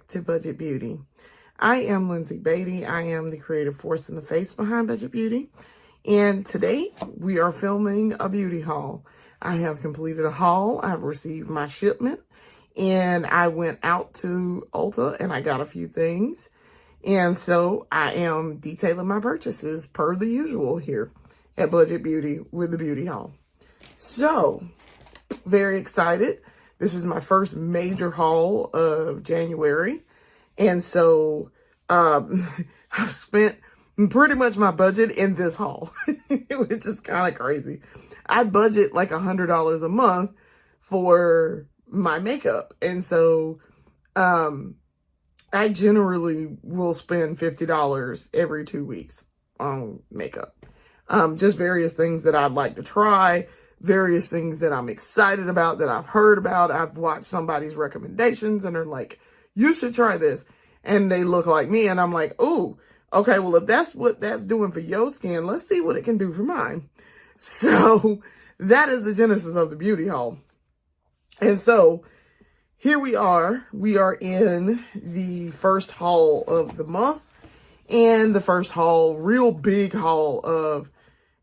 back to Budget Beauty. I am Lindsay Beatty. I am the creative force in the face behind Budget Beauty. And today we are filming a beauty haul. I have completed a haul. I've received my shipment and I went out to Ulta and I got a few things. And so I am detailing my purchases per the usual here at Budget Beauty with the beauty haul. So, very excited. This is my first major haul of January. And so I've spent pretty much my budget in this haul, which is kind of crazy. I budget like $100 a month for my makeup. And so I generally will spend $50 every 2 weeks on makeup. Just various things that I'd like to try, various things that I'm excited about, that I've heard about. I've watched somebody's recommendations and they're like, you should try this. And they look like me and I'm like, oh, okay, well, if that's what that's doing for your skin, let's see what it can do for mine. So that is the genesis of the beauty haul. And so here we are. We are in the first haul of the month and the first haul, real big haul of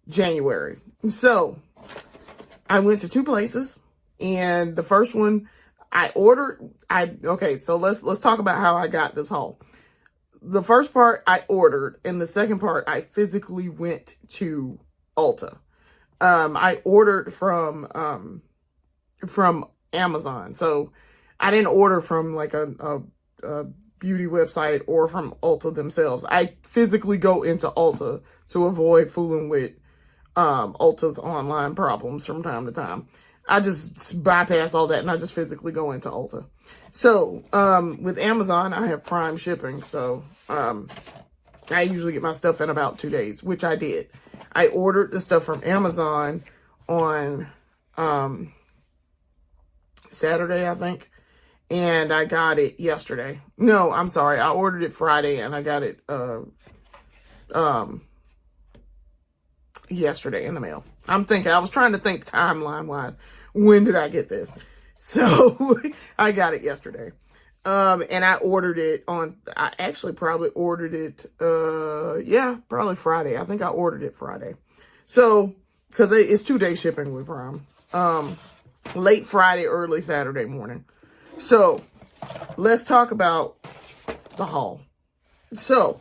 January. So I went to two places, and the first one okay, so let's talk about how I got this haul. The first part I ordered, and the second part I physically went to Ulta. I ordered from Amazon. So I didn't order from like a beauty website or from Ulta themselves. I physically go into Ulta to avoid fooling with Ulta's online problems from time to time. I just bypass all that and I just physically go into Ulta. So with Amazon, I have Prime shipping. So I usually get my stuff in about 2 days, which I did. I ordered the stuff from Amazon on Saturday, I think. And I got it yesterday. No, I'm sorry. I ordered it Friday and I got it yesterday in the mail. I was trying to think timeline wise. When did I get this? So I got it yesterday. And I ordered it I actually probably ordered it, probably Friday. I think I ordered it Friday. So, cause it's 2-day shipping with Prime. Late Friday, early Saturday morning. So let's talk about the haul. So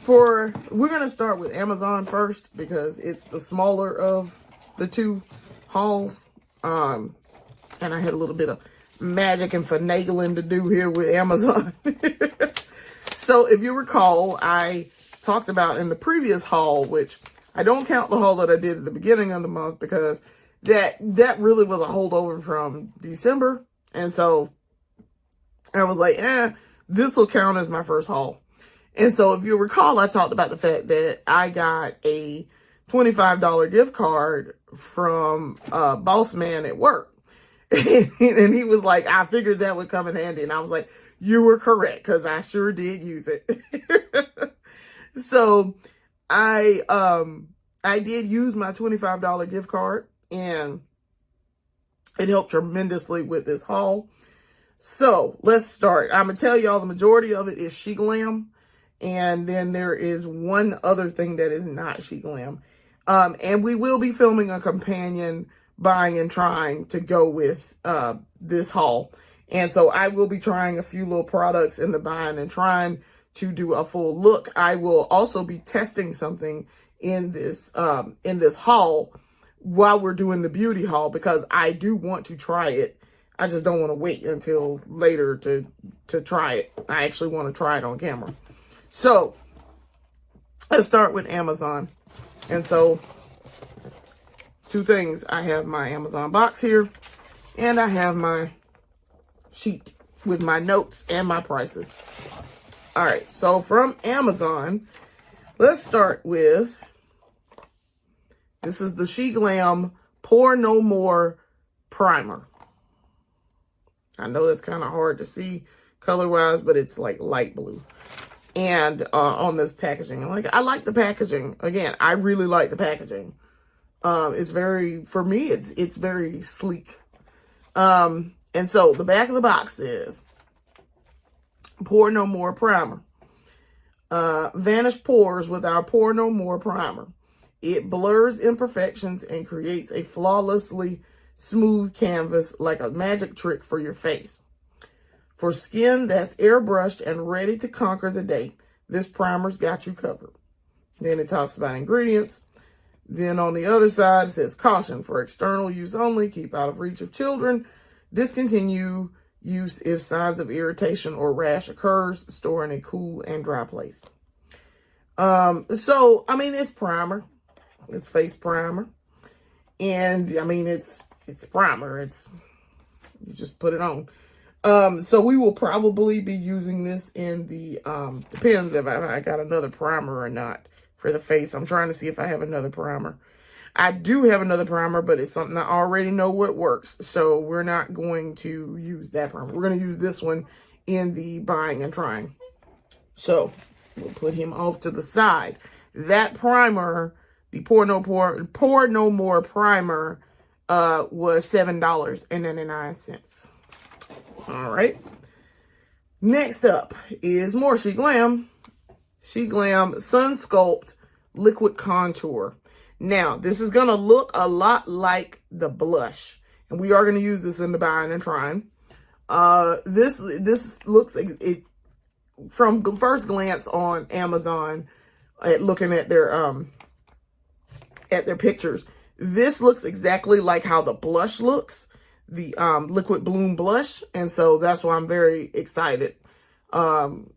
we're going to start with Amazon first because it's the smaller of the two hauls. And I had a little bit of magic and finagling to do here with Amazon. So if you recall, I talked about in the previous haul, which I don't count the haul that I did at the beginning of the month because that really was a holdover from December. And so I was like, this will count as my first haul. And so if you recall, I talked about the fact that I got a $25 gift card from Boss Man at work. And he was like, I figured that would come in handy. And I was like, you were correct, because I sure did use it. So I did use my $25 gift card, and it helped tremendously with this haul. So let's start. I'm going to tell y'all the majority of it is She Glam. And then there is one other thing that is not She Glam. And we will be filming a companion buying and trying to go with this haul. And so I will be trying a few little products in the buying and trying to do a full look. I will also be testing something in this haul while we're doing the beauty haul because I do want to try it. I just don't want to wait until later to try it. I actually want to try it on camera. So let's start with Amazon. And so two things. I have my Amazon box here and I have my sheet with my notes and my prices. All right. So from Amazon, let's start with, this is the She Glam Pore No More Primer. I know that's kind of hard to see color-wise, but it's like light blue. And on this packaging, I like the packaging. Again, I really like the packaging. It's very, for me, it's very sleek. And so the back of the box is Pore No More Primer. Vanish pores with our Pore No More Primer. It blurs imperfections and creates a flawlessly smooth canvas like a magic trick for your face. For skin that's airbrushed and ready to conquer the day, this primer's got you covered. Then it talks about ingredients. Then on the other side, it says, caution, for external use only, keep out of reach of children, discontinue use if signs of irritation or rash occurs, store in a cool and dry place. So, I mean, it's primer. It's face primer. And, I mean, it's primer. You just put it on. So we will probably be using this in the, depends if I got another primer or not for the face. I'm trying to see if I have another primer. I do have another primer, but it's something I already know what works. So we're not going to use that primer. We're going to use this one in the buying and trying. So we'll put him off to the side. That primer, the Pore No More primer, was $7.99. All right. Next up is more She Glam. She Glam Sun Sculpt Liquid Contour. Now, this is going to look a lot like the blush. And we are going to use this in the buying and trying. This looks like it from first glance on Amazon, looking at their pictures. This looks exactly like how the blush looks. The Liquid Bloom blush, and so that's why I'm very excited.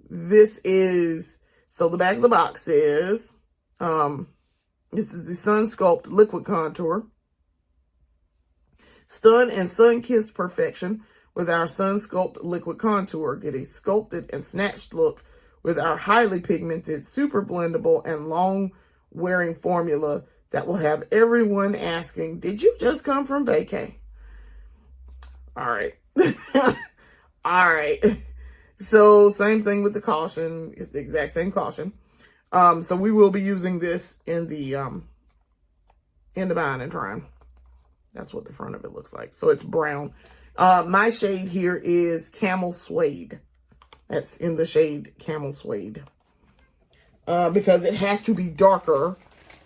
This is, so the back of the box says, this is the Sun Sculpt Liquid Contour. Stun and sun-kissed perfection with our Sun Sculpt Liquid Contour. Get a sculpted and snatched look with our highly pigmented, super blendable, and long-wearing formula that will have everyone asking, did you just come from vacay? All right. All right. So same thing with the caution. It's the exact same caution. So we will be using this in the buying and trying. That's what the front of it looks like. So it's brown. My shade here is Camel Suede. That's in the shade Camel Suede. Because it has to be darker.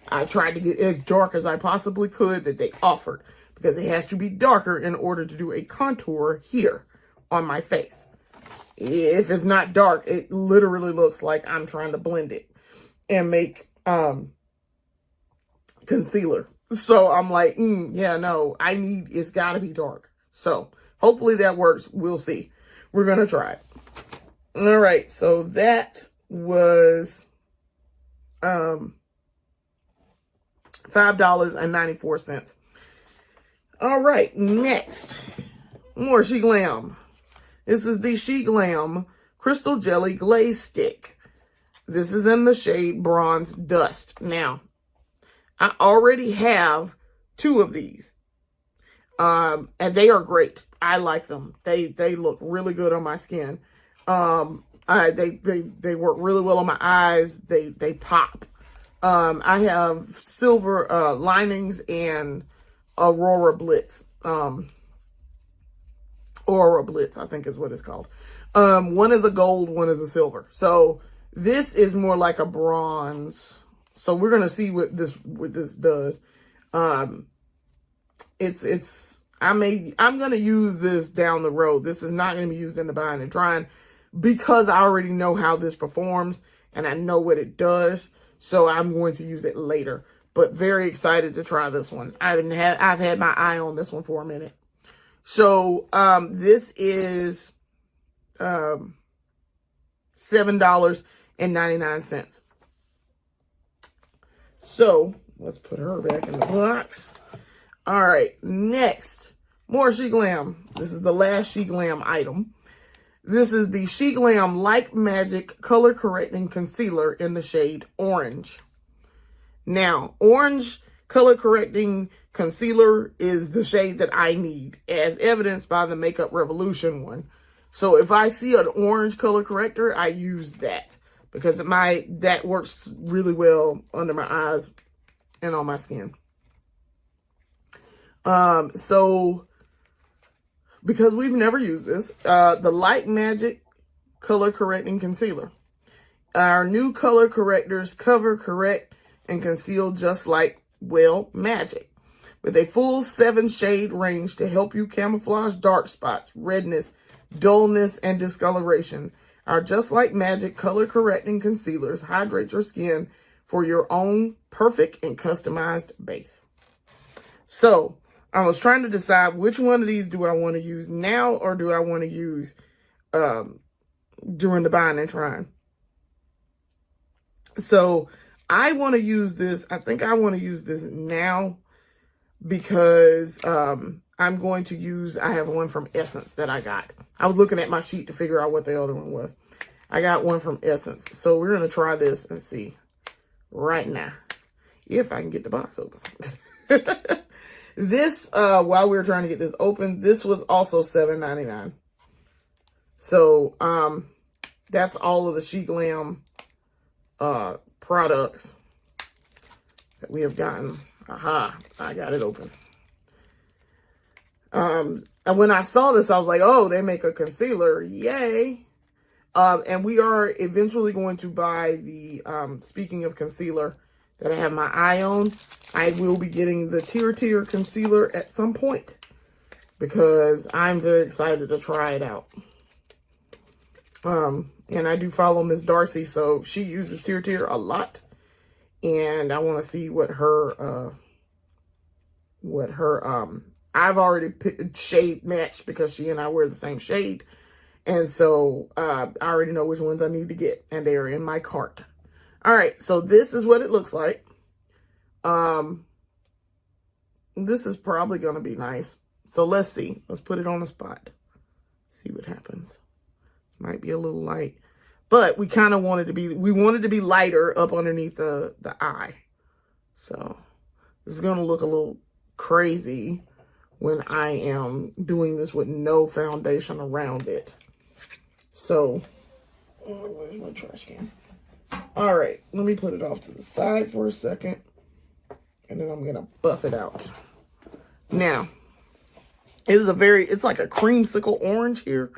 I tried to get as dark as I possibly could that they offered. Because it has to be darker in order to do a contour here on my face. If it's not dark, it literally looks like I'm trying to blend it and make concealer. So I'm like, yeah, no, it's got to be dark. So hopefully that works. We'll see. We're going to try it. All right. So that was $5.94. All right, next, more She Glam. This is the She Glam Crystal Jelly Glaze Stick. This is in the shade Bronze Dust. Now, I already have 2 of these, and they are great. I like them. They look really good on my skin. They work really well on my eyes. They pop. I have silver linings and Aurora Blitz. Aurora Blitz, I think is what it's called. One is a gold, one is a silver. So this is more like a bronze. So we're gonna see what this does. I'm gonna use this down the road. This is not gonna be used in the buying and trying because I already know how this performs and I know what it does. So I'm going to use it later. But very excited to try this one. I've had my eye on this one for a minute. So this is $7.99. So let's put her back in the box. All right, next, more She Glam. This is the last She Glam item. This is the She Glam Like Magic Color Correcting Concealer in the shade Orange. Now, orange color correcting concealer is the shade that I need, as evidenced by the Makeup Revolution one. So if I see an orange color corrector, I use that because that works really well under my eyes and on my skin. So because we've never used this, the Light Magic color correcting concealer. Our new color correctors cover, correct, and conceal just like, well, magic. With a full 7-shade range to help you camouflage dark spots, redness, dullness, and discoloration. Our Just Like Magic color correcting concealers hydrate your skin for your own perfect and customized base. So, I was trying to decide which one of these do I want to use now or do I want to use during the buying and trying. So, I want to use this. I think I want to use this now because I'm going to use, I have one from Essence that I got. I was looking at my sheet to figure out what the other one was. I got one from Essence. So we're going to try this and see right now if I can get the box open. This, while we were trying to get this open, this was also $7.99. So that's all of the She Glam products that we have gotten. Aha, I got it open. And when I saw this, I was like, oh, they make a concealer. Yay. And we are eventually going to buy the, speaking of concealer that I have my eye on, I will be getting the Tear concealer at some point because I'm very excited to try it out. And I do follow Miss Darcy, so she uses Tear a lot. And I want to see what her, I've already picked shade matched because she and I wear the same shade. And so, I already know which ones I need to get and they are in my cart. All right. So this is what it looks like. This is probably going to be nice. So let's see. Let's put it on the spot. See what happens. Might be a little light. But we kind of wanted to be, we wanted to be lighter up underneath the eye. So this is going to look a little crazy when I am doing this with no foundation around it. So, where's my trash can? All right, let me put it off to the side for a second. And then I'm going to buff it out. Now, it is it's like a creamsicle orange here.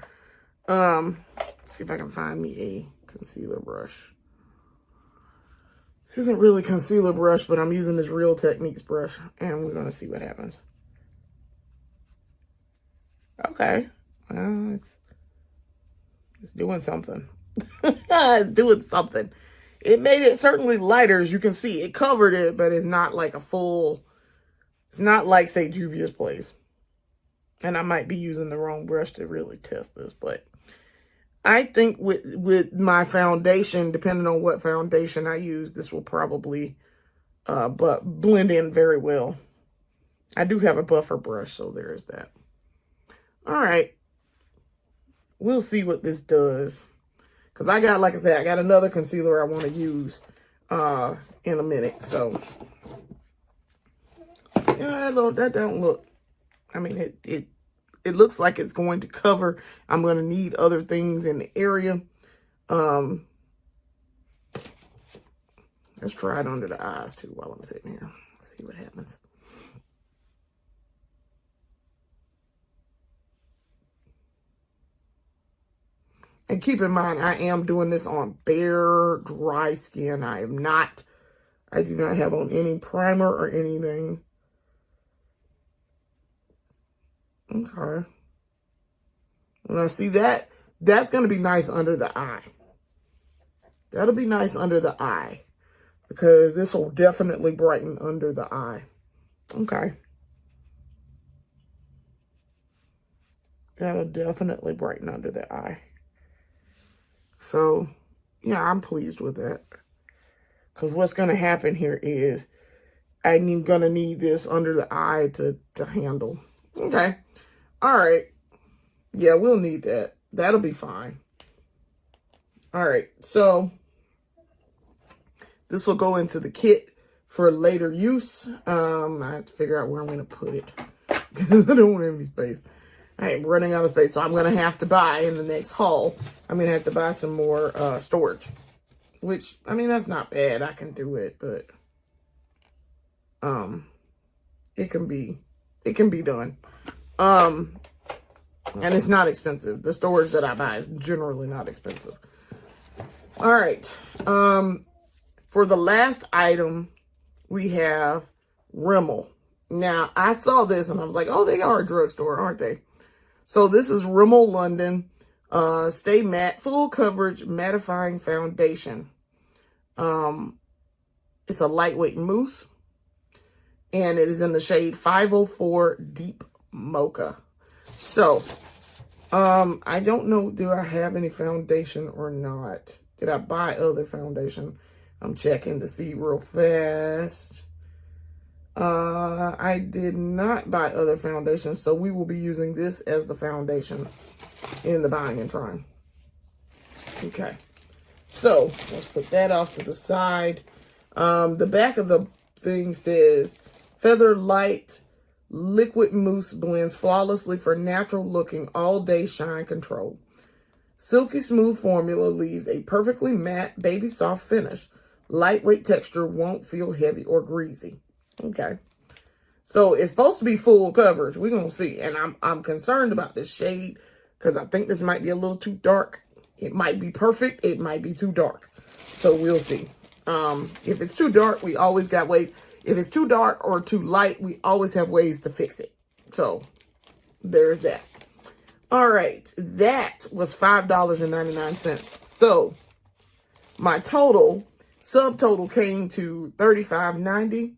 Let's see if I can find me a concealer brush. This isn't really concealer brush, but I'm using this Real Techniques brush, and we're gonna see what happens. Okay, well, it's doing something. It's doing something. It made it certainly lighter, as you can see. It covered it, but it's not like a full. It's not like, say, Juvia's Place. And I might be using the wrong brush to really test this, but I think with my foundation, depending on what foundation I use, this will probably blend in very well. I do have a buffer brush, so there's that. All right. We'll see what this does. Because I got, like I said, I got another concealer I want to use in a minute. So, yeah, that don't look, I mean, it looks like it's going to cover. I'm going to need other things in the area. Let's try it under the eyes too while I'm sitting here. See what happens. And keep in mind, I am doing this on bare, dry skin. I do not have on any primer or anything. Okay. When I see that, that's going to be nice under the eye. That'll be nice under the eye. Because this will definitely brighten under the eye. Okay. That'll definitely brighten under the eye. So, yeah, I'm pleased with that. Because what's going to happen here is I'm going to need this under the eye to handle. Okay. All right. Yeah, we'll need that. That'll be fine. All right. So, this will go into the kit for later use. I have to figure out where I'm going to put it. Because I don't want any space. I am running out of space, so I'm going to have to buy in the next haul. I'm going to have to buy some more storage. Which, I mean, that's not bad. I can do it, but it can be done. And it's not expensive. The storage that I buy is generally not expensive. All right. For the last item, we have Rimmel. Now, I saw this and I was like, oh, they are a drugstore, aren't they? So this is Rimmel London Stay Matte Full Coverage Mattifying Foundation. It's a lightweight mousse. And it is in the shade 504 Deep Mocha. So, I don't know, do I have any foundation or not? Did I buy other foundation? I'm checking to see real fast. I did not buy other foundation, so we will be using this as the foundation in the buying and trying. Okay, so let's put that off to the side. The back of the thing says, Feather Light Liquid Mousse blends flawlessly for natural looking all day shine control. Silky smooth formula leaves a perfectly matte, baby soft finish. Lightweight texture won't feel heavy or greasy. Okay. So it's supposed to be full coverage. We're going to see. And I'm concerned about this shade because I think this might be a little too dark. It might be perfect. It might be too dark. So we'll see. If it's too dark, we always got ways. If it's too dark or too light, we always have ways to fix it. So there's that. All right. That was $5.99. So my total, subtotal came to $35.90.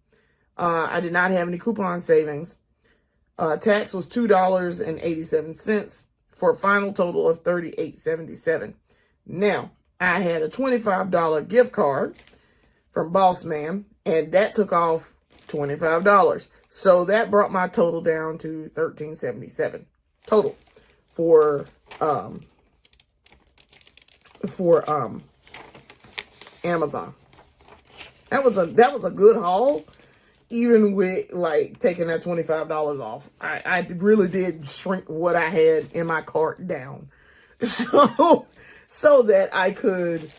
I did not have any coupon savings. Tax was $2.87 for a final total of $38.77. Now, I had a $25 gift card from Boss Man, and that took off $25. So that brought my total down to $13.77 total for Amazon. That was a good haul, even with like taking that $25 off. I really did shrink what I had in my cart down, so that I could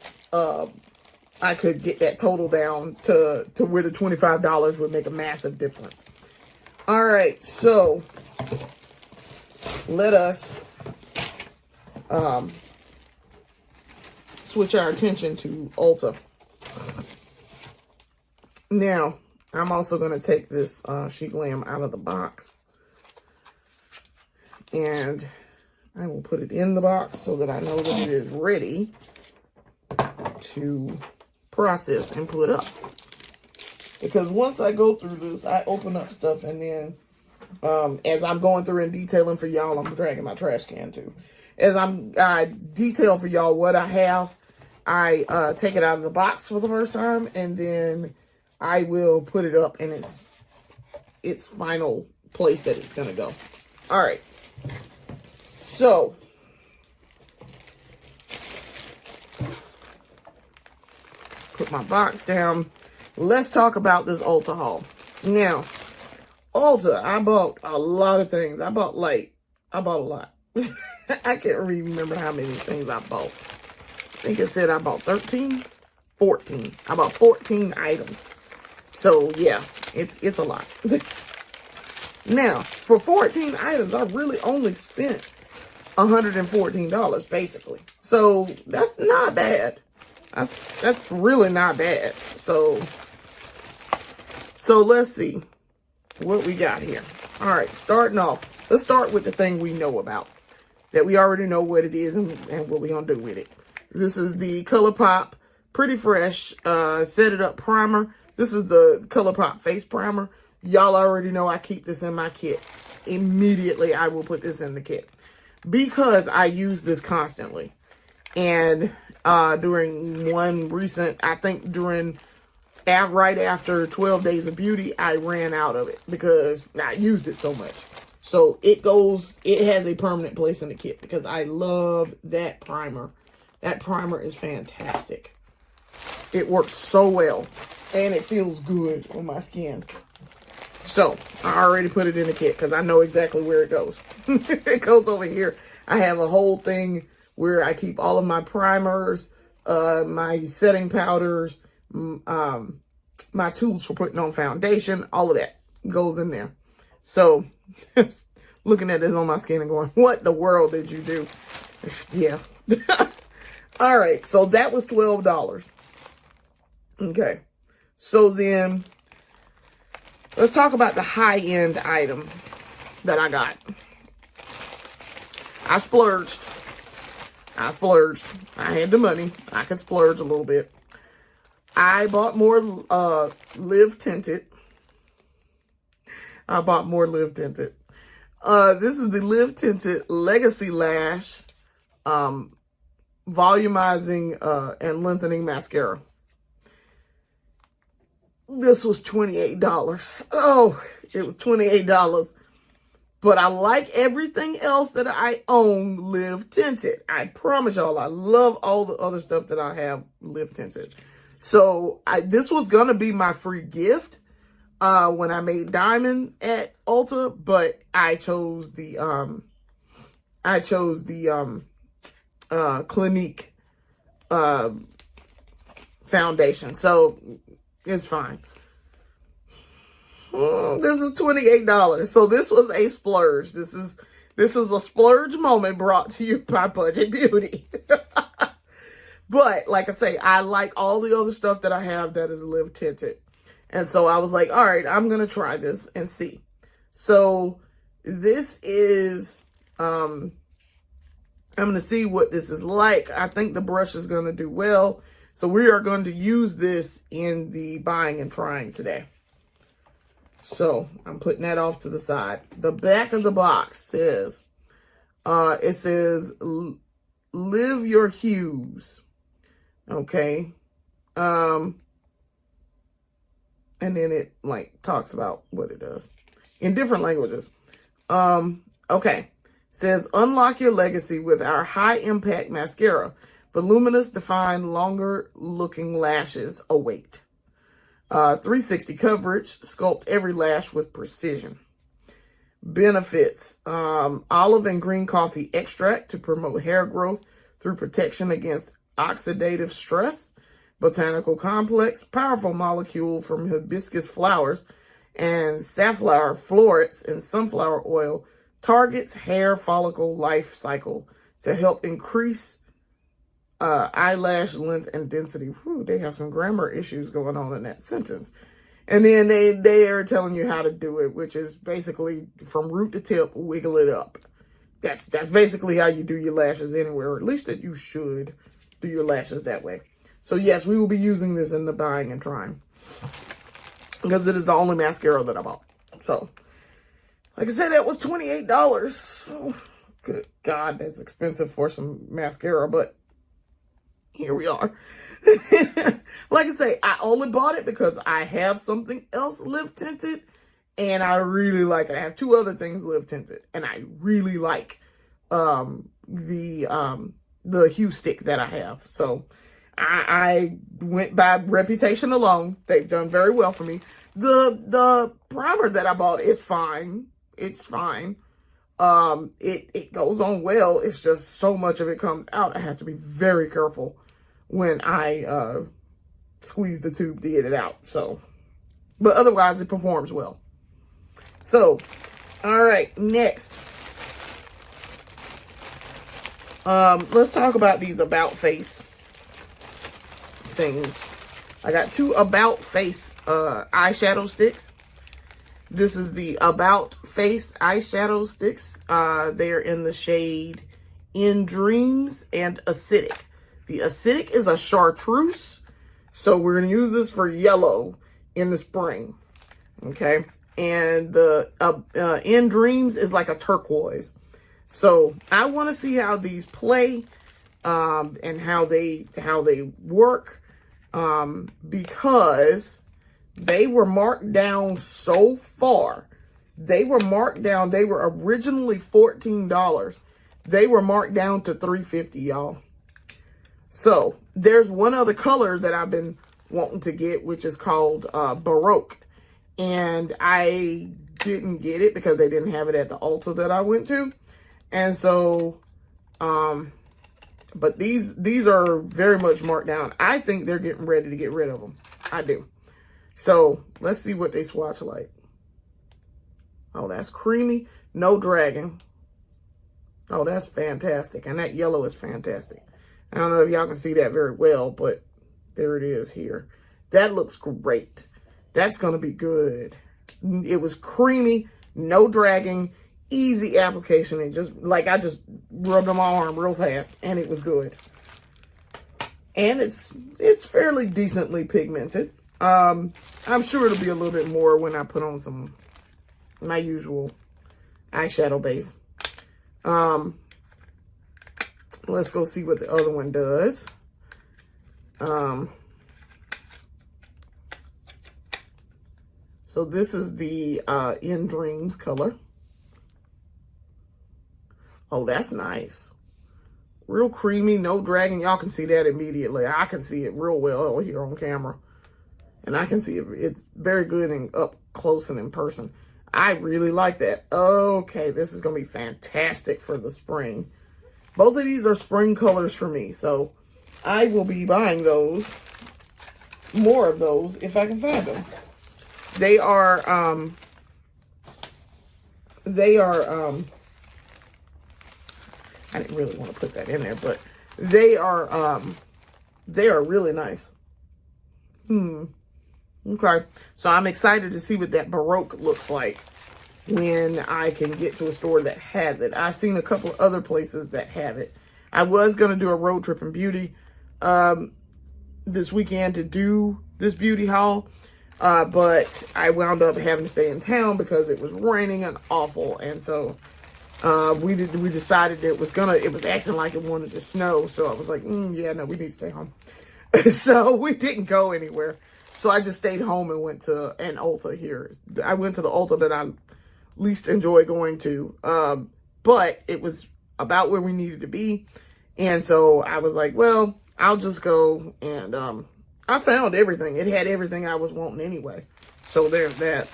get that total down to where the $25 would make a massive difference. All right, so let us switch our attention to Ulta. Now, I'm also going to take this Chic Lamb out of the box. And I will put it in the box so that I know that it is ready to process and put up. Because once I go through this, I open up stuff and then as I'm going through and detailing for y'all, I'm dragging my trash can too. As I detail for y'all what I have, I take it out of the box for the first time, and then I will put it up in its final place that it's gonna go. All right. So put my box down. Let's talk about this Ulta haul. Now, Ulta, I bought a lot of things. I bought a lot. I can't remember how many things I bought. I think it said I bought 13, 14. I bought 14 items. So yeah, it's a lot. Now, for 14 items, I really only spent $114 basically. So that's not bad. That's really not bad. So let's see what we got here. All right, starting off, let's start with the thing we know about, that we already know what it is and what we're gonna do with it. This is the ColourPop Pretty Fresh Set It Up Primer. This is the ColourPop Face Primer. Y'all already know I keep this in my kit. Immediately, I will put this in the kit because I use this constantly. And during one recent, I think right after 12 Days of Beauty, I ran out of it because I used it so much. So it has a permanent place in the kit because I love that primer. That primer is fantastic. It works so well and it feels good on my skin. So I already put it in the kit because I know exactly where it goes. It goes over here. I have a whole thing where I keep all of my primers, my setting powders, my tools for putting on foundation, all of that goes in there. So looking at this on my skin and going, what the world did you do? Yeah. All right. So that was $12. Okay. So then let's talk about the high-end item that I got. I splurged. I had the money. I could splurge a little bit. I bought more Live Tinted. This is the Live Tinted Legacy Lash volumizing and lengthening mascara. This was $28. Oh, it was $28. But I like everything else that I own Live Tinted. I promise y'all, I love all the other stuff that I have Live Tinted. So this was going to be my free gift when I made Diamond at Ulta, but I chose the Clinique foundation. So it's fine. This is $28. So this was a splurge. This is a splurge moment brought to you by Budget Beauty. But like I say, I like all the other stuff that I have that is Live Tinted. And so I was like, all right, I'm going to try this and see. So this is, I'm going to see what this is like. I think the brush is going to do well. So we are going to use this in the buying and trying today. So I'm putting that off to the side. The back of the box says, it says, live your hues. Okay. And then it like talks about what it does in different languages. Okay. It says, unlock your legacy with our high impact mascara. Voluminous, defined, longer looking lashes await. 360 coverage, sculpt every lash with precision. Benefits, olive and green coffee extract to promote hair growth through protection against oxidative stress. Botanical complex, powerful molecule from hibiscus flowers and safflower florets and sunflower oil targets hair follicle life cycle to help increase eyelash length and density. Whew, they have some grammar issues going on in that sentence. And then they are telling you how to do it, which is basically from root to tip, wiggle it up. That's basically how you do your lashes anywhere, or at least that you should do your lashes that way. So yes, we will be using this in the buying and trying because it is the only mascara that I bought. So like I said, that was $28. Oh, good God, that's expensive for some mascara, but here we are. Like I say, I only bought it because I have something else Live Tinted and I really like it. I have two other things Live Tinted and I really like the hue stick that I have. So I went by reputation alone. They've done very well for me. The primer that I bought is fine. It's fine. It goes on well. It's just so much of it comes out. I have to be very careful when I squeeze the tube to get it out. So, but otherwise it performs well. So, all right, next. Let's talk about these about face things. I got two about face eyeshadow sticks. This is the About Face eyeshadow sticks. They're in the shade In Dreams and Acidic. The Acidic is a chartreuse, so we're going to use this for yellow in the spring, okay? And the In Dreams is like a turquoise. So I want to see how these play and how they work because they were marked down so far. They were marked down. They were originally $14. They were marked down to $3.50, y'all. So there's one other color that I've been wanting to get, which is called Baroque. And I didn't get it because they didn't have it at the Ulta that I went to. And so, but these are very much marked down. I think they're getting ready to get rid of them. I do. So let's see what they swatch like. Oh, that's creamy, no dragging. Oh, that's fantastic. And that yellow is fantastic. I don't know if y'all can see that very well, but there it is here. That looks great. That's going to be good. It was creamy, no dragging, easy application. And just like I just rubbed on my arm real fast and it was good. And it's fairly decently pigmented. I'm sure it'll be a little bit more when I put on my usual eyeshadow base. Let's go see what the other one does. So this is the In Dreams color. Oh, that's nice. Real creamy, no dragging. Y'all can see that immediately. I can see it real well here on camera. And I can see it. It's very good and up close and in person. I really like that. Okay, this is going to be fantastic for the spring. Both of these are spring colors for me. So I will be buying those. More of those if I can find them. They are I didn't really want to put that in there, but they are really nice. Okay. So I'm excited to see what that Baroque looks like when I can get to a store that has it. I've seen a couple of other places that have it. I was going to do a road trip in beauty this weekend to do this beauty haul. But I wound up having to stay in town because it was raining and awful. And so we decided it was acting like it wanted to snow. So I was like, yeah, no, we need to stay home. So we didn't go anywhere. So I just stayed home and went to an Ulta here. I went to the Ulta that I least enjoy going to. But it was about where we needed to be. And so I was like, well, I'll just go. And I found everything. It had everything I was wanting anyway. So there's that.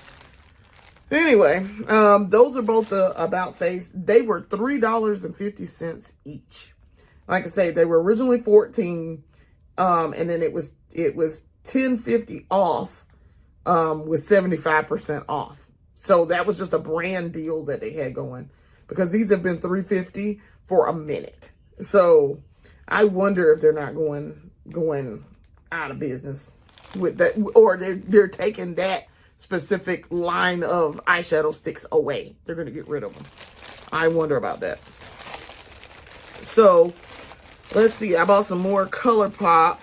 Anyway, those are both the About Face. They were $3.50 each. Like I say, they were originally $14, and then it was $10.50 off, with 75% off. So that was just a brand deal that they had going, because these have been $3.50 for a minute. So I wonder if they're not going out of business with that, or they're taking that specific line of eyeshadow sticks away. They're going to get rid of them. I wonder about that. So let's see. I bought some more ColourPop.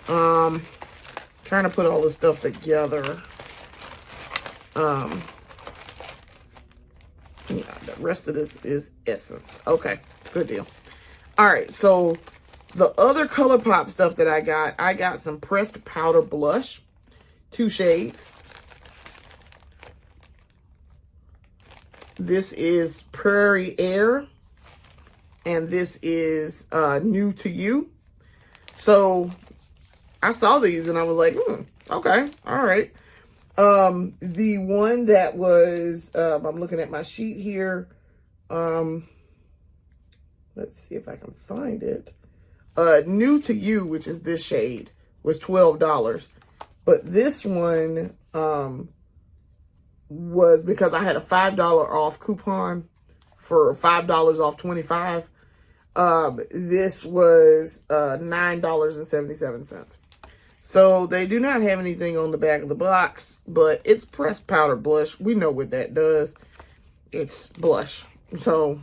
Trying to put all this stuff together. Yeah, the rest of this is Essence. Okay, good deal. All right, so the other ColourPop stuff that I got some pressed powder blush, 2 shades. This is Prairie Air, and this is New to You. So I saw these and I was like, okay, all right. The one that was, I'm looking at my sheet here. Let's see if I can find it. New to You, which is this shade, was $12. But this one was because I had a $5 off coupon for $5 off 25. This was $9.77. So they do not have anything on the back of the box, but it's pressed powder blush. We know what that does. It's blush. So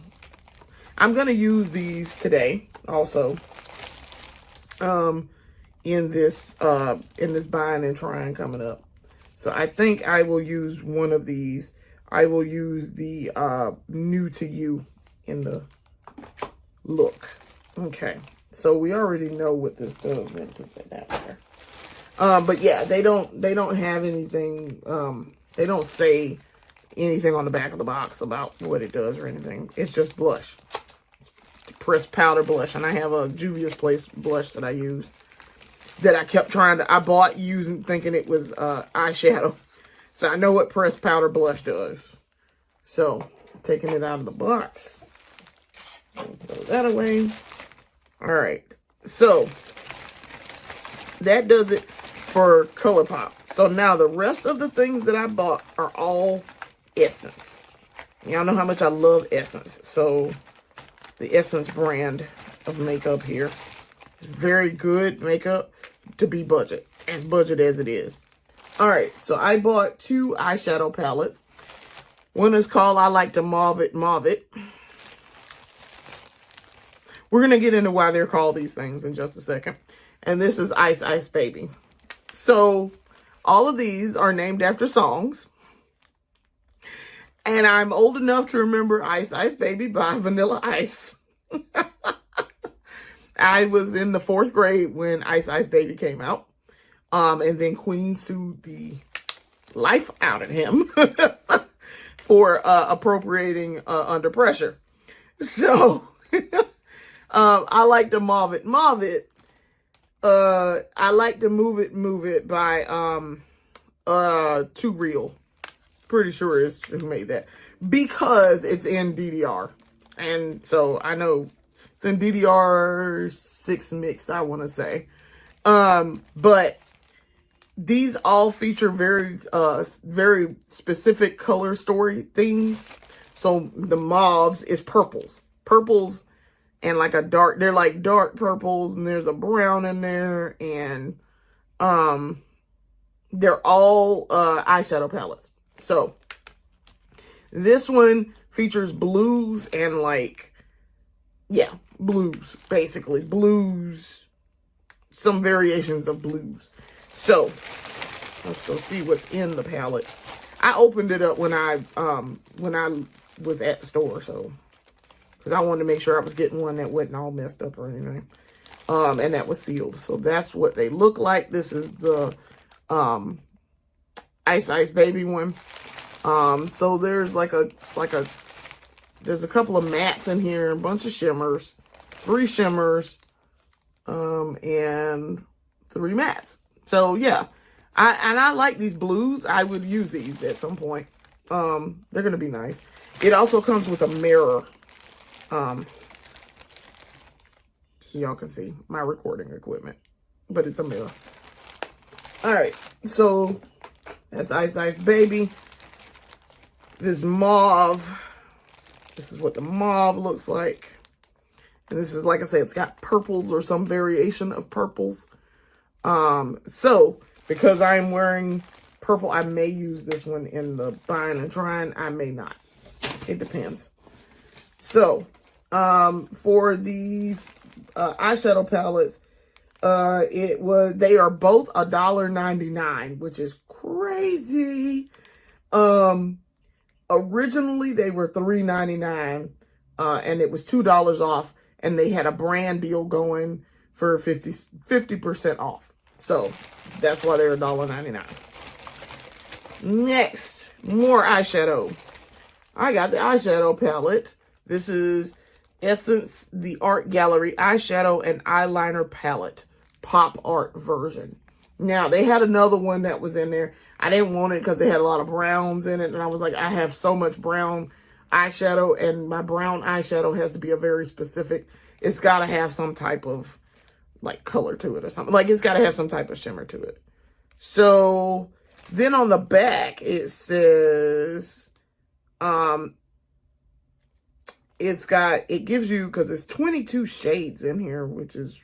I'm going to use these today also. In this buying and trying coming up. So I think I will use one of these. I will use the New to You in the look. Okay. So we already know what this does. We're gonna put that down there. But yeah, they don't have anything, they don't say anything on the back of the box about what it does or anything. It's just blush. Pressed powder blush. And I have a Juvia's Place blush that I use. That I kept I bought using, thinking it was eyeshadow. So I know what pressed powder blush does. So, taking it out of the box. Throw that away. Alright. So, that does it for ColourPop. So now the rest of the things that I bought are all Essence. Y'all know how much I love Essence. So the Essence brand of makeup here. Very good makeup to be budget. As budget as it is. Alright, so I bought 2 eyeshadow palettes. One is called I Like to Mauve It, Mauve It. We're going to get into why they're called these things in just a second. And this is Ice Ice Baby. So all of these are named after songs. And I'm old enough to remember Ice Ice Baby by Vanilla Ice. I was in the 4th grade when Ice Ice Baby came out. And then Queen sued the life out of him for appropriating Under Pressure. So I like to Mauve It, Mauve It. I like to Move It by Too Real. Pretty sure it's who made that, because it's in DDR, and so I know it's in DDR6 mix, I want to say. But these all feature very specific color story themes. So the mauves is purples, and like a dark, they're like dark purples, and there's a brown in there, and they're all eyeshadow palettes. So this one features blues and like, yeah, blues, basically blues, some variations of blues. So let's go see what's in the palette. I opened it up when I was at the store, so because I wanted to make sure I was getting one that wasn't all messed up or anything, and that was sealed. So that's what they look like. This is the Ice Ice Baby one. So there's there's a couple of mattes in here, a bunch of shimmers, 3 shimmers, and 3 mattes. So yeah, I like these blues. I would use these at some point. They're gonna be nice. It also comes with a mirror, so y'all can see my recording equipment, but it's a mirror. All right, so that's Ice Ice Baby. This mauve, this is what the mauve looks like. And this is, like I said, it's got purples or some variation of purples. So because I'm wearing purple, I may use this one in the buying and trying. I may not. It depends. So, for these eyeshadow palettes, they are both $1.99, which is crazy. Originally they were $3.99, and it was $2 off, and they had a brand deal going for 50% off. So that's why they're $1.99. Next, more eyeshadow. I got the eyeshadow palette. This is Essence the Art Gallery eyeshadow and eyeliner palette pop art version. Now they had another one that was in there. I didn't want it because they had a lot of browns in it, and I was like, I have so much brown eyeshadow, and my brown eyeshadow has to be a very specific, it's got to have some type of like color to it or something. Like, it's got to have some type of shimmer to it. So then on the back it says it gives you, because it's 22 shades in here, which is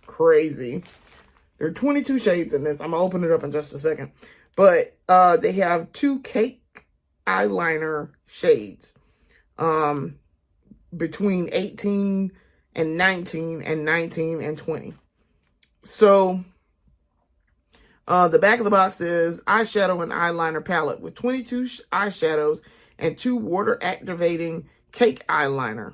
crazy. There are 22 shades in this. I'm gonna open it up in just a second. But they have 2 cake eyeliner shades, between 18 and 19 and 19 and 20. So the back of the box is eyeshadow and eyeliner palette with 22 eyeshadows and 2 water activating cake eyeliner.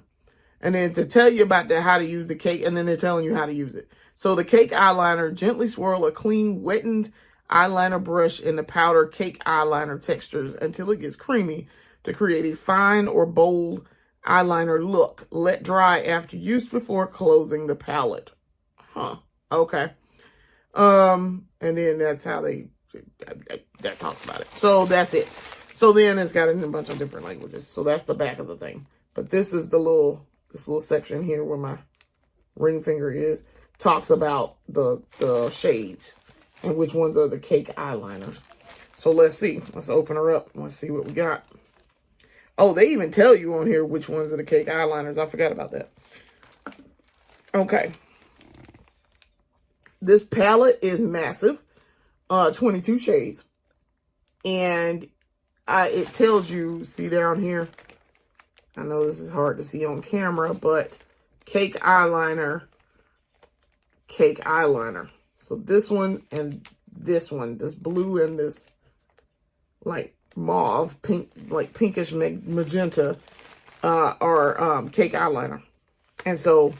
And then to tell you about how to use the cake, and then they're telling you how to use it. So the cake eyeliner, gently swirl a clean, wettened eyeliner brush in the powder cake eyeliner textures until it gets creamy to create a fine or bold eyeliner look. Let dry after use before closing the palette. Huh. Okay. And then that's how that talks about it. So that's it. So then it's got it in a bunch of different languages. So that's the back of the thing. But this is this little section here where my ring finger is. Talks about the shades and which ones are the cake eyeliners. So let's see. Let's open her up. Let's see what we got. Oh, they even tell you on here which ones are the cake eyeliners. I forgot about that. Okay. This palette is massive. 22 shades. And it tells you, see down here, I know this is hard to see on camera, but cake eyeliner. So this one and this one, this blue and this like mauve, pink, like pinkish magenta are cake eyeliner. And so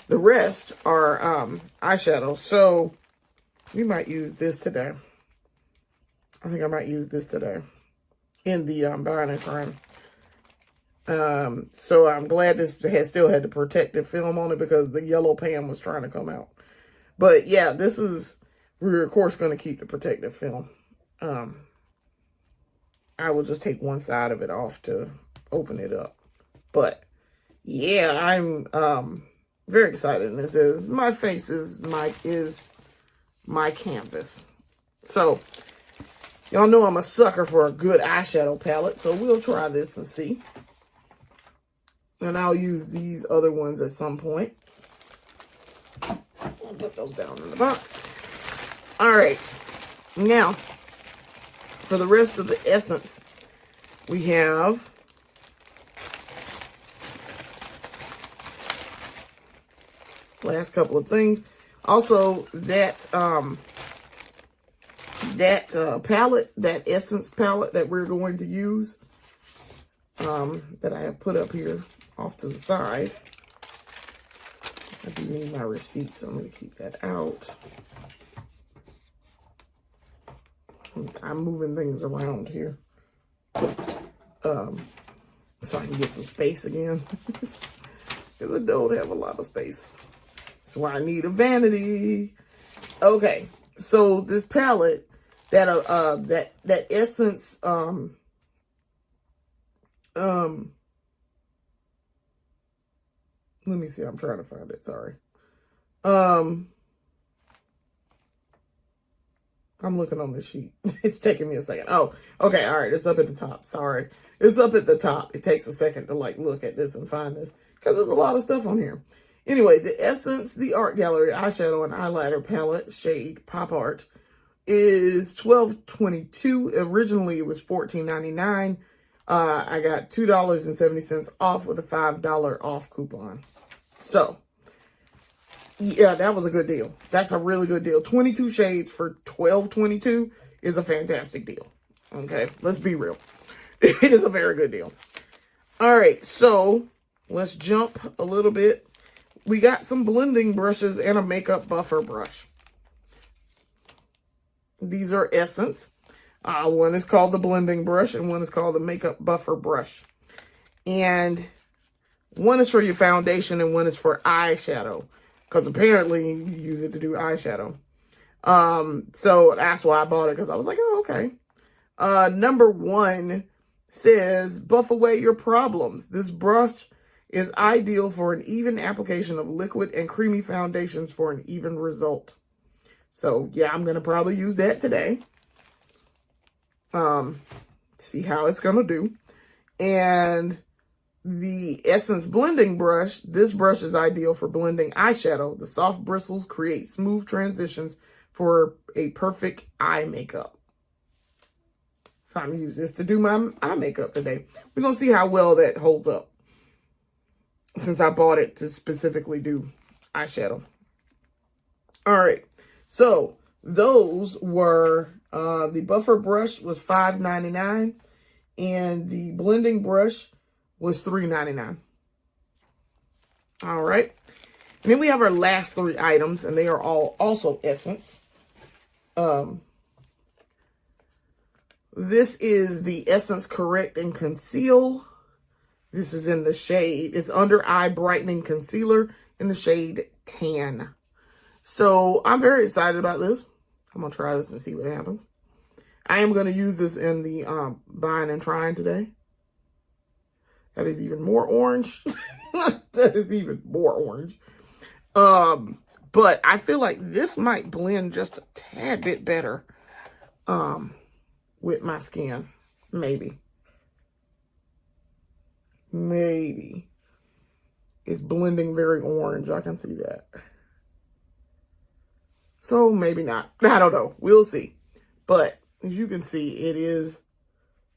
the rest are eyeshadow. So we might use this today. I think I might use this today in the buying and trying. So I'm glad this still had the protective film on it because the yellow pan was trying to come out. But yeah, we're of course going to keep the protective film. I will just take one side of it off to open it up. But yeah, I'm very excited. And this is my face is my canvas. So y'all know I'm a sucker for a good eyeshadow palette. So we'll try this and see. And I'll use these other ones at some point. I'll put those down in the box. All right. Now, for the rest of the essence, we have last couple of things. Also, that palette, that essence palette that we're going to use, that I have put up here off to the side. I do need my receipt, so I'm going to keep that out. I'm moving things around here. So I can get some space again. Because I don't have a lot of space. So I need a vanity. Okay, so this palette, that essence, let me see. I'm trying to find it. Sorry. I'm looking on the sheet. It's taking me a second. Oh, okay. All right. It's up at the top. Sorry. It's up at the top. It takes a second to like look at this and find this because there's a lot of stuff on here. Anyway, the Essence, the Art Gallery eyeshadow and eyeliner palette shade Pop Art is $12.22. Originally, it was $14.99. I got $2.70 off with a $5 off coupon. So, yeah, that was a good deal. That's a really good deal. 22 shades for $12.22 is a fantastic deal. Okay, let's be real. It is a very good deal. All right, so let's jump a little bit. We got some blending brushes and a makeup buffer brush. These are Essence. One is called the blending brush and one is called the makeup buffer brush. And one is for your foundation and one is for eyeshadow. Because apparently you use it to do eyeshadow. So that's why I bought it. Because I was like, oh, okay. Number 1 says, buff away your problems. This brush is ideal for an even application of liquid and creamy foundations for an even result. So, yeah, I'm going to probably use that today. See how it's going to do. And the Essence blending brush, this brush is ideal for blending eyeshadow. The soft bristles create smooth transitions for a perfect eye makeup. So I'm going to use this to do my eye makeup today. We're going to see how well that holds up, since I bought it to specifically do eyeshadow. All right. So those were, the buffer brush was $5.99 and the blending brush was $3.99. All right. And then we have our last 3 items, and they are all also Essence. This is the Essence Correct and Conceal. This is in the shade, it's Under Eye Brightening Concealer in the shade Tan. So I'm very excited about this. I'm going to try this and see what happens. I am going to use this in the buying and trying today. That is even more orange. That is even more orange. But I feel like this might blend just a tad bit better with my skin. Maybe. Maybe. It's blending very orange. I can see that. So maybe not. I don't know. We'll see. But as you can see,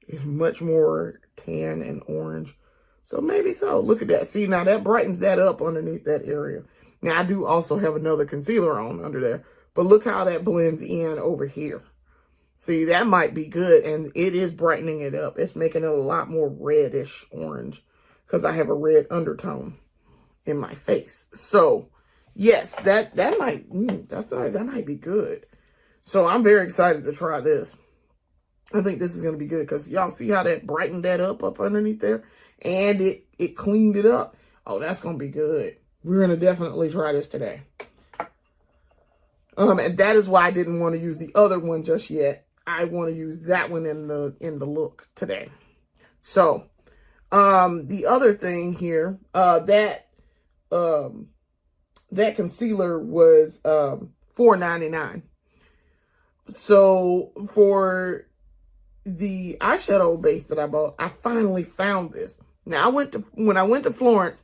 it's much more tan and orange. So maybe so. Look at that. See, now that brightens that up underneath that area. Now, I do also have another concealer on under there. But look how that blends in over here. See, that might be good. And it is brightening it up. It's making it a lot more reddish orange. Because I have a red undertone in my face. So, yes, that might be good. So, I'm very excited to try this. I think this is going to be good because y'all see how that brightened that up underneath there? And it cleaned it up. Oh, that's going to be good. We're going to definitely try this today. And that is why I didn't want to use the other one just yet. I want to use that one in the look today. So, the other thing here, that concealer was $4.99. So for the eyeshadow base that I bought, I finally found this. Now when I went to Florence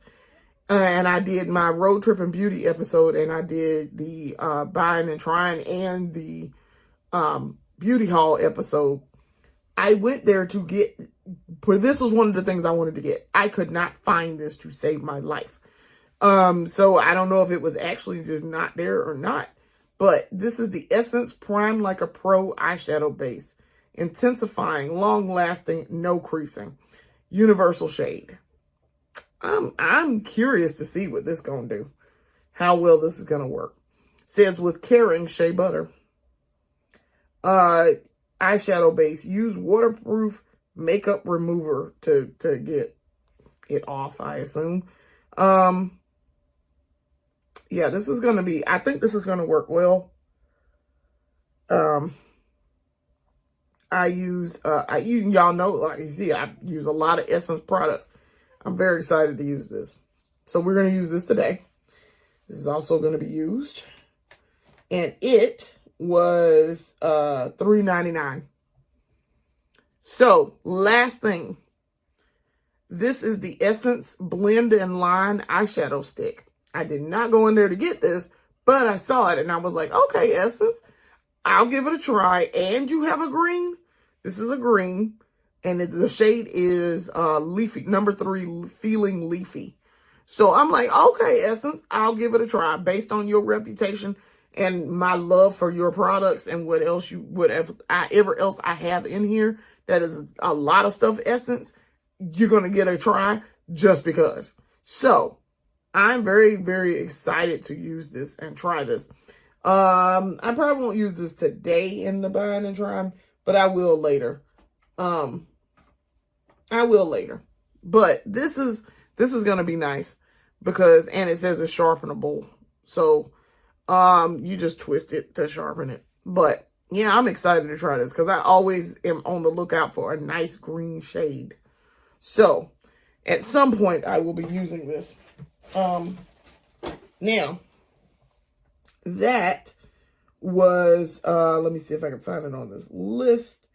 and I did my road trip and beauty episode, and I did the buying and trying and the beauty haul episode, I went there to get, but this was one of the things I wanted to get. I could not find this to save my life. So I don't know if it was actually just not there or not, but this is the Essence Prime Like a Pro eyeshadow base. Intensifying, long-lasting, no creasing. Universal shade. I'm curious to see what this is going to do. How well this is going to work. Says with caring shea butter. Eyeshadow base. Use waterproof makeup remover to get it off, I assume. Yeah, this is going to be, I think this is going to work well. Y'all know, like you see, I use a lot of Essence products. I'm very excited to use this. So we're going to use this today. This is also going to be used. And it was $3.99. So, last thing. This is the Essence Blend and Line eyeshadow stick. I did not go in there to get this, but I saw it and I was like, okay, Essence, I'll give it a try. And you have a green. This is a green. And the shade is Leafy, number 3, Feeling Leafy. So I'm like, okay, Essence, I'll give it a try based on your reputation and my love for your products and whatever else I have in here. That is a lot of stuff, Essence. You're going to get a try just because. So I'm very, very excited to use this and try this. I probably won't use this today in the buying and trying, but I will later. I will later. But this is going to be nice because, and it says it's sharpenable. So, you just twist it to sharpen it. But yeah, I'm excited to try this because I always am on the lookout for a nice green shade. So, at some point, I will be using this. Now, that was, let me see if I can find it on this list.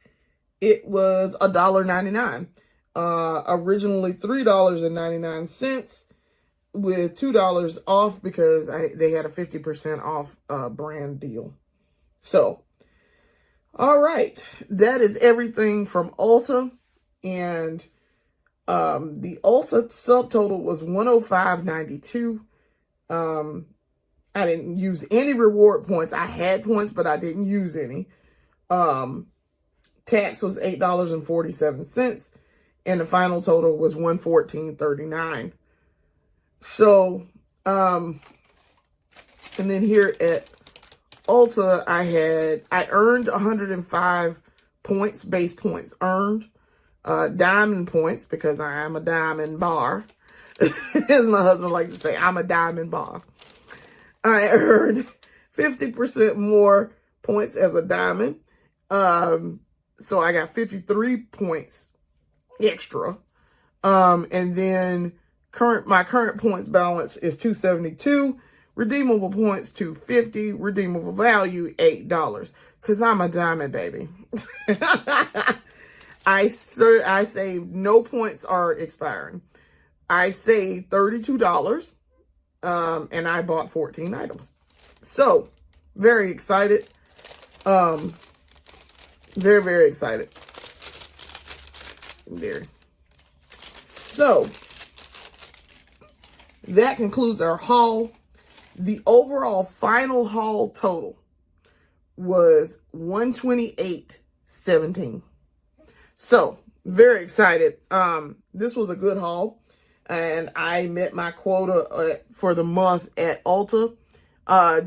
It was $1.99. Originally $3.99 with $2 off because they had a 50% off brand deal. So, all right. That is everything from Ulta. And the Ulta subtotal was $105.92. I didn't use any reward points. I had points, but I didn't use any. Tax was $8.47. And the final total was $114.39. So, and then here at Ulta, I earned 105 points, base points earned. Diamond points, because I am a diamond bar. As my husband likes to say, I'm a diamond bar. I earned 50% more points as a diamond. So I got 53 points extra. And then my current points balance is 272. Redeemable points 250. Redeemable value $8. Cause I'm a diamond baby. I saved, no points are expiring. I saved $32, and I bought 14 items. So, very excited. Very, very excited. Very. So, that concludes our haul. The overall final haul total was $128.17. So, very excited. This was a good haul, and I met my quota for the month at Ulta.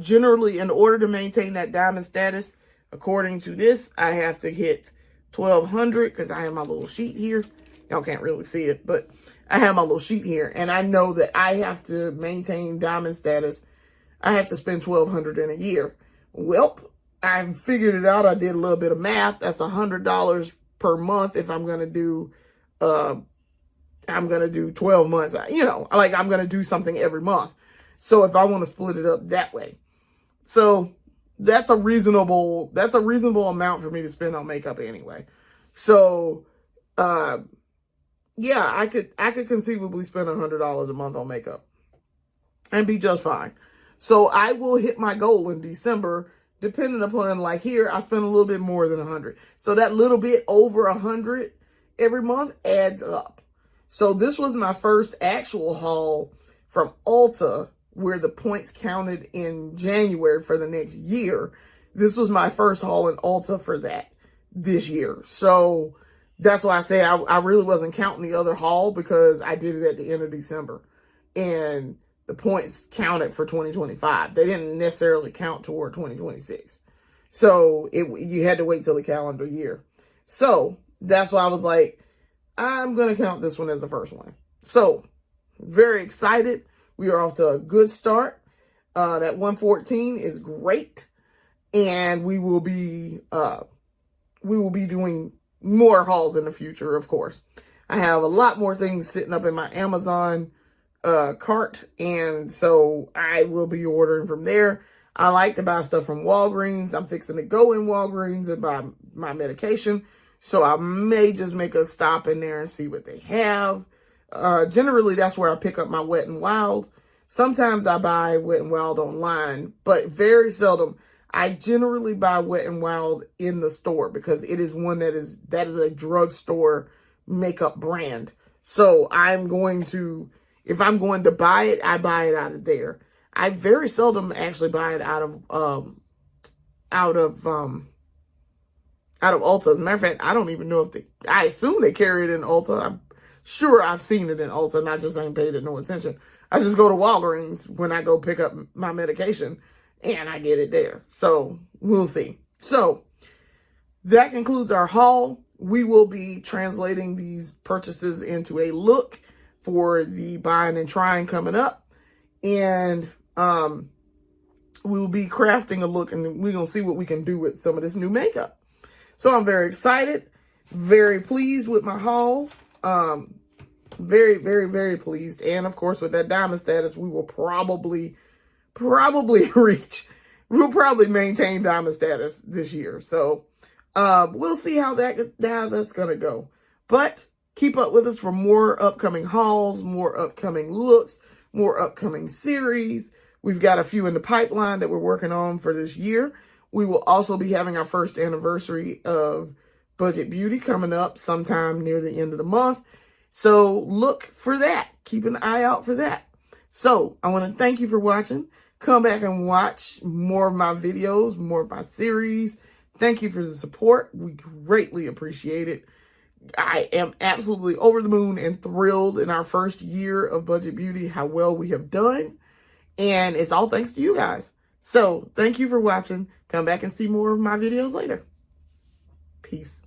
Generally, in order to maintain that diamond status, according to this, I have to hit 1,200 because I have my little sheet here. Y'all can't really see it, but I have my little sheet here, and I know that I have to maintain diamond status. I have to spend $1,200 in a year. Well, I figured it out. I did a little bit of math. That's $100 per month if I'm gonna do 12 months. You know, like I'm gonna do something every month. So if I want to split it up that way, so that's a reasonable amount for me to spend on makeup anyway. So yeah, I could conceivably spend $100 a month on makeup and be just fine. So I will hit my goal in December, depending upon, like here, I spend a little bit more than 100. So that little bit over 100 every month adds up. So this was my first actual haul from Ulta where the points counted in January for the next year. This was my first haul in Ulta for that this year. So that's why I say I really wasn't counting the other haul because I did it at the end of December. And the points counted for 2025. They didn't necessarily count toward 2026. So you had to wait till the calendar year. So that's why I was like, I'm going to count this one as the first one. So very excited. We are off to a good start. That 114 is great. And we will be doing more hauls in the future, of course. I have a lot more things sitting up in my Amazon cart, and so I will be ordering from there. I like to buy stuff from Walgreens. I'm fixing to go in Walgreens and buy my medication, so I may just make a stop in there and see what they have. Generally, that's where I pick up my Wet n Wild. Sometimes I buy Wet n Wild online, but very seldom. I generally buy Wet n Wild in the store because it is one that is a drugstore makeup brand. So if I'm going to buy it, I buy it out of there. I very seldom actually buy it out of Ulta. As a matter of fact, I don't even know I assume they carry it in Ulta. I'm sure I've seen it in Ulta and I just ain't paid it no attention. I just go to Walgreens when I go pick up my medication and I get it there. So we'll see. So that concludes our haul. We will be translating these purchases into a look for the buying and trying coming up. And we will be crafting a look and we're going to see what we can do with some of this new makeup. So I'm very excited, very pleased with my haul. Very, very, very pleased. And of course, with that diamond status, we will probably we'll probably maintain diamond status this year. So we'll see how that's going to go. But keep up with us for more upcoming hauls, more upcoming looks, more upcoming series. We've got a few in the pipeline that we're working on for this year. We will also be having our first anniversary of Budget Beauty coming up sometime near the end of the month. So look for that. Keep an eye out for that. So I want to thank you for watching. Come back and watch more of my videos, more of my series. Thank you for the support. We greatly appreciate it. I am absolutely over the moon and thrilled in our first year of Budget Beauty, how well we have done. And it's all thanks to you guys. So thank you for watching. Come back and see more of my videos later. Peace.